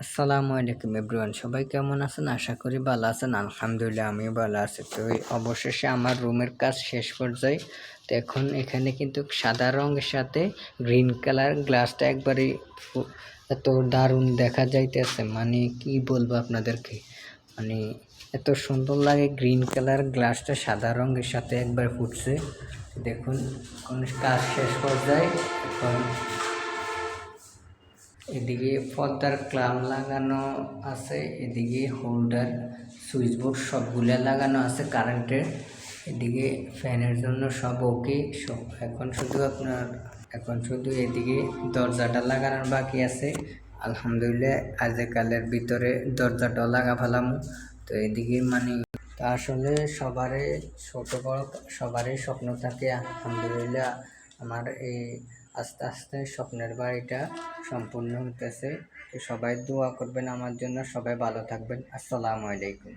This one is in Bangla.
আসসালামু আলাইকুম এভরিওয়ান, সবাই কেমন আছেন? আশা করি ভালো আছেন। আলহামদুলিল্লাহ আমিও ভালো আছি। তো অবশেষে আমার রুমের কাজ শেষ পর্যায়ে। তো এখন এখানে কিন্তু সাদা রঙের সাথে গ্রিন কালার গ্লাসটা একবারে এত দারুণ দেখা যাইতেছে, মানে কি বলবো আপনাদেরকে, মানে এত সুন্দর লাগে। গ্রিন কালার গ্লাসটা সাদা রঙের সাথে একবার ফুটছে। দেখুন কোন কাজ শেষ পর্যায়ে। এখন এদিকে পর্দার ক্লাম লাগানো আছে, এদিকে হোল্ডার সুইচ বোর্ড সবগুলা লাগানো আছে কারেন্টের। এদিকে ফ্যানের জন্য সব ওকে সব। এখন শুধু এদিকে দরজাটা লাগানোর বাকি আছে। আলহামদুলিল্লাহ আজকালের ভিতরে দরজাটা লাগা ফেলাম। তো এদিকে মানে তা আসলে ছোট বড় সবারই স্বপ্ন থাকে। আলহামদুলিল্লাহ আমার এই আস্তে আস্তে স্বপ্নের বাড়িটা সম্পূর্ণ হতেছে। তো সবাই দোয়া করবেন আমার জন্য। সবাই ভালো থাকবেন। আসসালামু আলাইকুম।